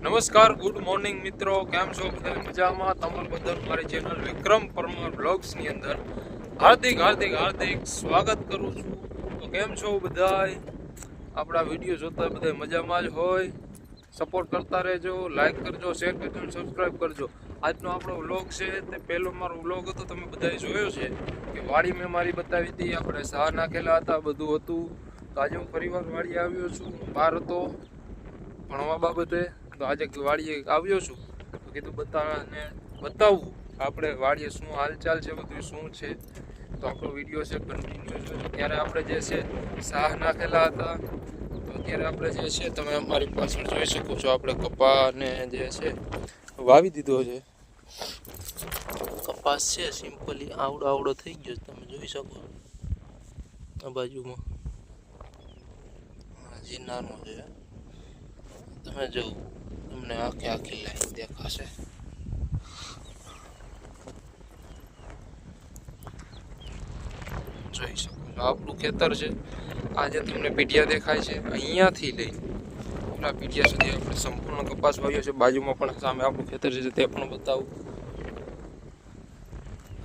નમસ્કાર, good morning મિત્રો. કેમ છો બધા? મજામાં? તમારું બધાનું મારી ચેનલ વિક્રમ પરમાર બ્લોગ્સની અંદર હાર્દિક સ્વાગત કરું છું. તો કેમ છો બધાય? આપણા વિડીયો જોતા બધા મજામાં જ હોય. સપોર્ટ કરતા રહેજો, લાઈક કરજો, શેર કરજો અને સબસ્ક્રાઈબ કરજો. આજનો આપણો વ્લોગ છે તે પહેલો મારો વ્લોગ હતો, તમે બધાએ જોયો છે કે વાડી મેં મારી બતાવી હતી, આપણે સાહ નાખેલા હતા, બધું હતું. તો આજે હું ફરીવાર વાડી આવ્યો છું. બહાર હતો ભણવા બાબતે, તો આજે વાડીએ આવ્યો છું. તો કીધું બતાવવું આપણે વાડીએ શું હાલચાલ છે, બધું શું છે. તો આપણો વિડીયો છે કન્ટિન્યુ જોજો. ત્યારે આપણે જે છે સાહ નાખેલા હતા, તો અત્યારે આપણે જે છે તમે અમારી પાછળ જોઈ શકો છો, આપણે કપાને જે છે વાવી દીધો છે. કપાસ છે સિમ્પલી આવડો થઈ ગયો, તમે જોઈ શકો આ બાજુમાં હજી નાનો છે. તમે જો તમને આખી લાઈન દેખાશે. જોઈ શકો છો આપણું ખેતર છે. આજે તમને પીડિયા દેખાય છે, અહીંયાથી લઈ ઓલા પીડિયા સુધી આપણે સંપૂર્ણ કપાસ વાવ્યો છે. બાજુમાં પણ સામે આપણું ખેતર છે તે પણ બતાવું.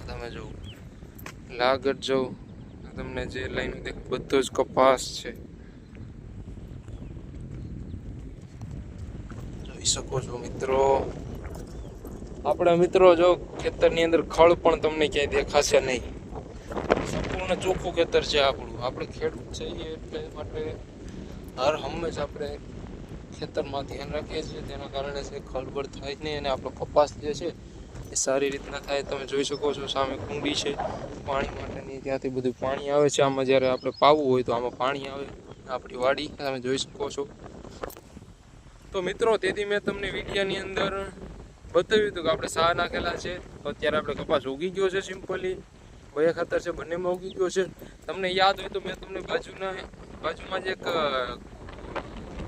તમે જો લાગત જો તમને જે લાઈન દેખ બધો જ કપાસ છે, જોઈ શકો છો મિત્રો. આપણે મિત્રો જો ખેતરની અંદર ખળ પણ તમને ક્યાંય દેખાશે નહીં. સંપૂર્ણ ચોખ્ખું ખેતર છે આપણું. આપણે ખેડૂત છીએ એટલે માટે હર હંમેશા આપણે ખેતરમાં ધ્યાન રાખીએ છીએ. તેના કારણે છે ખળબળ થાય નહીં અને આપણો કપાસ જે છે એ સારી રીતના થાય. તમે જોઈ શકો છો સામે કુંડી છે પાણી માટેની, ત્યાંથી બધું પાણી આવે છે. આમાં જ્યારે આપણે પાવું હોય તો આમાં પાણી આવે. આપણી વાડી તમે જોઈ શકો છો. તો મિત્રો તેથી મેં તમને વિડીયોની અંદર બતાવ્યું હતું કે આપણે સાહ નાખેલા છે. તો અત્યારે આપણે કપાસ ઉગી ગયો છે. સિમ્પલી બે ખાતર છે, બંનેમાં ઉગી ગયો છે. તમને યાદ હોય તો મેં તમને બાજુમાં જે એક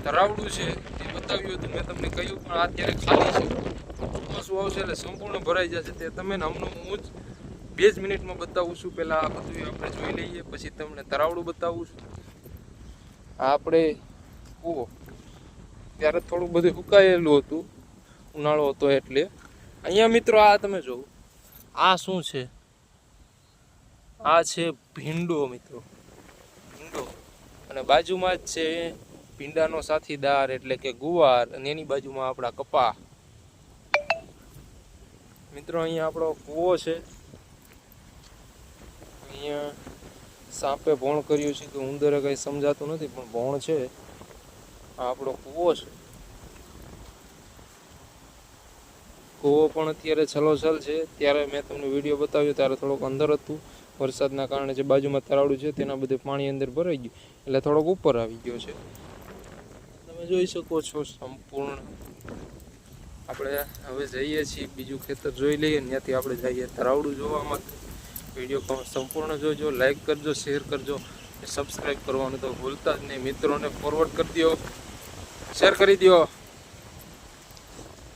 તરાવડું છે તે બતાવ્યું હતું. મેં તમને કહ્યું પણ અત્યારે ખાલી છે. ચોમાસું આવશે એટલે સંપૂર્ણ ભરાઈ જશે. તે તમે હમણાં હું જ 2 જ મિનિટમાં બતાવું છું. પહેલાં આ બધું આપણે જોઈ લઈએ, પછી તમને તરાવડું બતાવું છું. આપણે કૂવો ત્યારે થોડું બધું સુકાયેલું હતું, ઉનાળો હતો એટલે. અહીંયા મિત્રો આ તમે જોવો, આ શું છે? આ છે ભીંડો મિત્રો, ભીંડો. અને બાજુમાં જ છે ભીંડાનો સાથીદાર એટલે કે ગુવાર, અને એની બાજુમાં આપણા કપા. મિત્રો અહીંયા આપણો કૂવો છે. અહીંયા સાપે ભોણ કર્યું છે કે ઉંદરે કંઈ સમજાતું નથી, પણ ભોણ છે. આ આપણો કૂવો છે. કૂવો પણ અત્યારે છલોછલ છે. ત્યારે મેં તમને વિડીયો બતાવ્યો ત્યારે થોડોક અંદર હતું. વરસાદના કારણે જે બાજુમાં તરાવડું છે તેના બધે પાણી અંદર ભરાઈ ગયું એટલે થોડોક ઉપર આવી ગયો છે. તમે જોઈ શકો છો સંપૂર્ણ. આપણે હવે જઈએ છીએ બીજું ખેતર જોઈ લઈએ, ત્યાંથી આપણે જઈએ તરાવડું જોવા માટે. વિડીયો સંપૂર્ણ જોજો, લાઈક કરજો, શેર કરજો, સબસ્ક્રાઈબ કરવાનું તો ભૂલતા જ નહીં. મિત્રોને ફોરવર્ડ કરી દો, શેર કરી દો.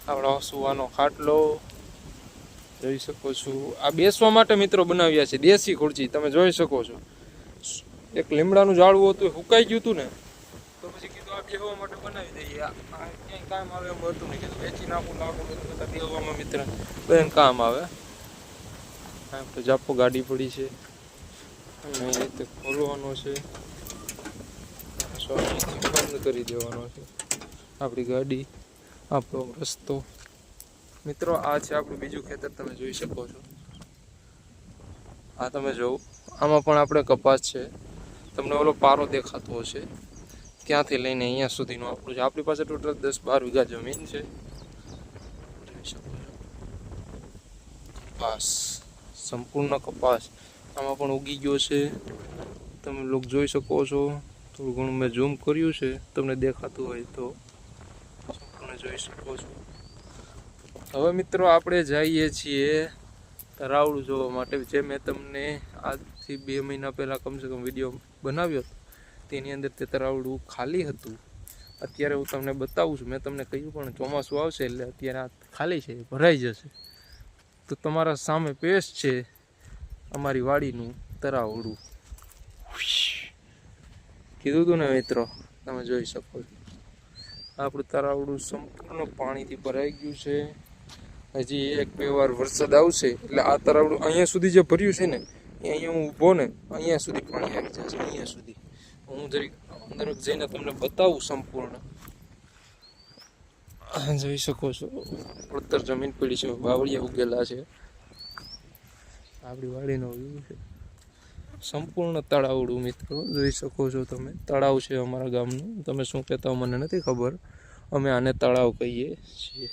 આપણો સુવાનો ખાટલો જોઈ શકો છો. આ બેસવા માટે મિત્રો બનાવ્યા છે, દેશી ખુરચી. તમે જોઈ શકો છો. એક લીમડાનું ઝાડવું હતું, સુકાઈ ગયું હતું ને, તો પછી કીધું આ બેસવા માટે બનાવી દઈએ. આ ક્યાંય કામ આવે એમ હતું નહીં, કીધું વેચી નાખું બધા બેસવામાં મિત્ર બેન કામ આવે. આપણે જાપો ગાડી પડી છે અને એ રીતે ખોલવાનો છે, બંધ કરી દેવાનો છે આપણી ગાડી, આપણો રસ્તો. મિત્રો આ છે આપણું બીજું ખેતર, તમે જોઈ શકો છો. આ તમે જોવો, આમાં પણ આપણે કપાસ છે. તમને ઓલો પારો દેખાતો હશે, ત્યાંથી લઈને અહીંયા સુધીનું આપણું છે. આપણી પાસે ટોટલ 10-12 વીઘા જમીન છે. જોઈ શકો છો કપાસ, સંપૂર્ણ કપાસ. આમાં પણ ઉગી ગયો છે, તમે લોકો જોઈ શકો છો. થોડું ઘણું મેં ઝૂમ કર્યું છે, તમને દેખાતું હોય તો સંપૂર્ણ જોઈ શકો છો. હવે મિત્રો આપણે જઈએ છીએ તરાવડું જોવા માટે. જે મેં તમને આજથી 2 મહિના પહેલાં કમસે કમ વિડીયો બનાવ્યો હતો, તેની અંદર તે તરાવડું ખાલી હતું. અત્યારે હું તમને બતાવું છું. મેં તમને કહ્યું પણ ચોમાસું આવશે એટલે અત્યારે આ ખાલી છે, ભરાઈ જશે. તો તમારા સામે પેસ્ટ છે અમારી વાડીનું તરાવડું. કીધું હતું ને મિત્રો, તમે જોઈ શકો છો. આપણું તળાવડું સંપૂર્ણ પાણીથી ભરાઈ ગયું છે. હજી 1-2 વાર વરસાદ આવશે એટલે આ તળાવડું અહીંયા સુધી જે ભર્યું છે ને એ અહીંયા હું ઊભો ને અહીંયા સુધી પાણી આવી જશે. અહીંયા સુધી હું જરીક અંદર જઈને તમને બતાવું સંપૂર્ણ. જોઈ શકો છો પડતર જમીન પડી છે, બાવળિયા ઉગેલા છે. આપણી વાડીનો વ્યૂ છે સંપૂર્ણ તળાવડું. મિત્રો જોઈ શકો છો તમે, તળાવ છે અમારા ગામનું. તમે શું કહેતા હો મને નથી ખબર, અમે આને તળાવ કહીએ છીએ.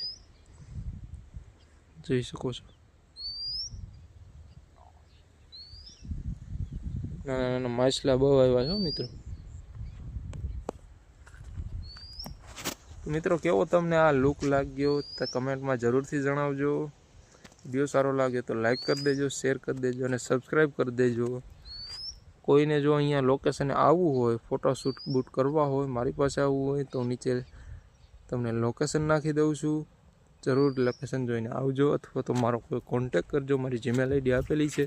જોઈ શકો છો નાના નાના માછલા બહુ આવ્યા છે મિત્રો. મિત્રો કેવો તમને આ લુક લાગ્યો તો કમેન્ટમાં જરૂરથી જણાવજો. વિડીયો સારો લાગે તો લાઈક કરી દેજો, શેર કરી દેજો અને સબસ્ક્રાઈબ કરી દેજો. કોઈને જો અહીંયા લોકેશને આવવું હોય, ફોટોશૂટ બૂટ કરવા હોય, મારી પાસે આવવું હોય તો નીચે તમને લોકેશન નાખી દઉં છું. જરૂર લોકેશન જોઈને આવજો, અથવા તો મારો કોઈ કોન્ટેક કરજો. મારી જીમેલ આઈડી આપેલી છે,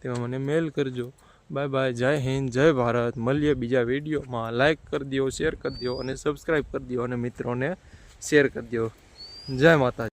તેમાં મને મેલ કરજો. Bye bye. જય હિન્દ, જય ભારત. મળીએ બીજા વિડીયોમાં. લાઈક કરી દો, શેર કરી દો અને સબસ્ક્રાઈબ કરી દો અને મિત્રોને શેર કરી દો. જય માતાજી.